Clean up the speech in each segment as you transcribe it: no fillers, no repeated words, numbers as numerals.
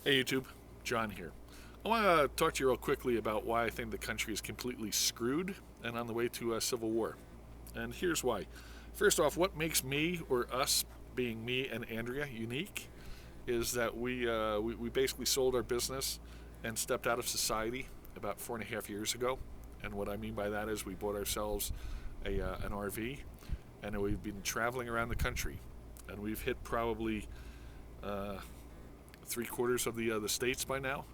Hey YouTube, John here. I want to talk to you real quickly about why I think the country is completely screwed and on the way to a civil war. And here's why. First off, what makes me or us, being me and Andrea, unique is that we basically sold our business and stepped out of society about 4.5 years ago. And what I mean by that is we bought ourselves an RV, and we've been traveling around the country, and we've hit probably uh, 3/4 of the states by now,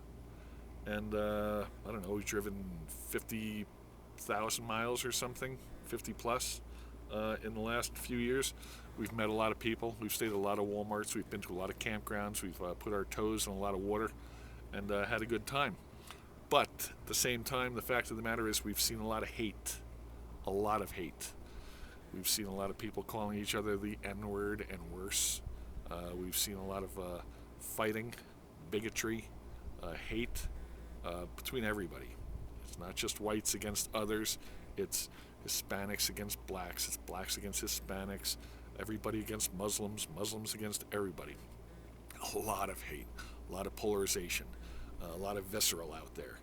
and I don't know, we've driven 50,000 miles or something, 50 plus, in the last few years. We've met a lot of people. We've stayed at a lot of Walmarts. We've been to a lot of campgrounds. We've put our toes in a lot of water and had a good time. But at the same time, the fact of the matter is we've seen a lot of hate. A lot of hate. We've seen a lot of people calling each other the N word and worse. We've seen a lot of fighting, bigotry, hate between everybody. It's not just whites against others, it's Hispanics against blacks, it's blacks against Hispanics, everybody against Muslims, Muslims against everybody. A lot of hate, a lot of polarization, a lot of visceral out there.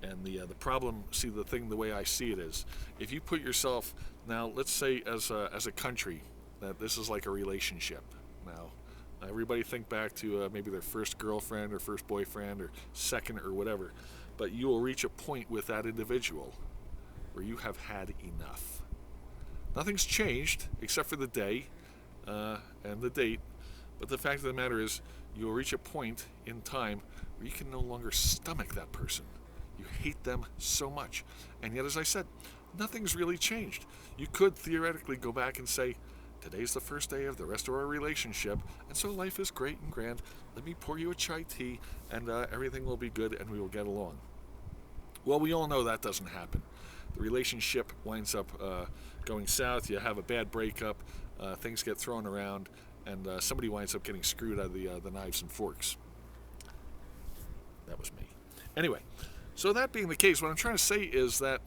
And the problem, see, the way I see it is, if you put yourself, now let's say as a country, that this is like a relationship. Now, everybody think back to maybe their first girlfriend or first boyfriend or second or whatever, but you will reach a point with that individual where you have had enough. Nothing's changed except for the day and the date, but the fact of the matter is you'll reach a point in time where you can no longer stomach that person. You hate them so much. And yet, as I said, nothing's really changed. You could theoretically go back and say, today's the first day of the rest of our relationship, and so life is great and grand. Let me pour you a chai tea, and everything will be good, and we will get along. Well, we all know that doesn't happen. The relationship winds up going south. You have a bad breakup. Things get thrown around, and somebody winds up getting screwed out of the knives and forks. That was me. Anyway, so that being the case, what I'm trying to say is that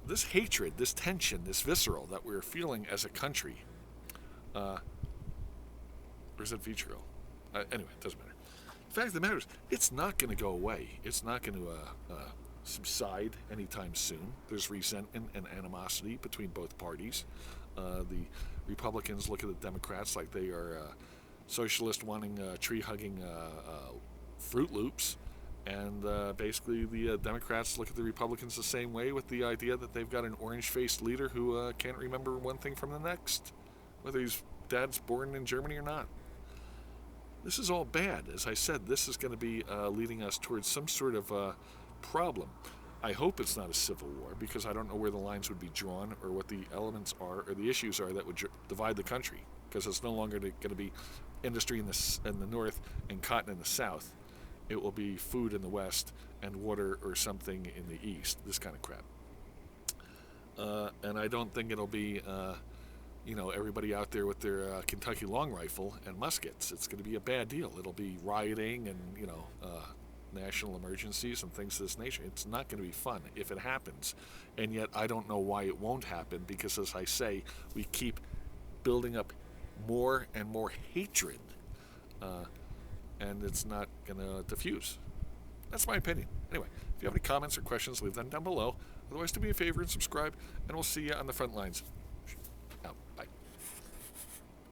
this hatred, this tension, this visceral that we're feeling as a country, or is it vitriol? Anyway, it doesn't matter. The fact of the matter is, it's not going to go away. It's not going to subside anytime soon. There's resentment and animosity between both parties. The Republicans look at the Democrats like they are socialist wanting tree-hugging Fruit Loops. And basically, the Democrats look at the Republicans the same way, with the idea that they've got an orange-faced leader who can't remember one thing from the next, whether his dad's born in Germany or not. This is all bad. As I said, this is going to be leading us towards some sort of problem. I hope it's not a civil war, because I don't know where the lines would be drawn or what the elements are or the issues are that would divide the country, because it's no longer going to be industry in the north and cotton in the south. It will be food in the west and water or something in the east, this kind of crap. And I don't think it'll be everybody out there with their Kentucky long rifle and muskets. It's going to be a bad deal. It'll be rioting and national emergencies and things of this nature. It's not going to be fun if it happens. And yet I don't know why it won't happen, because, as I say, we keep building up more and more hatred, and it's not going to diffuse. That's my opinion. Anyway, if you have any comments or questions, leave them down below. Otherwise, do me a favor and subscribe, and we'll see you on the front lines.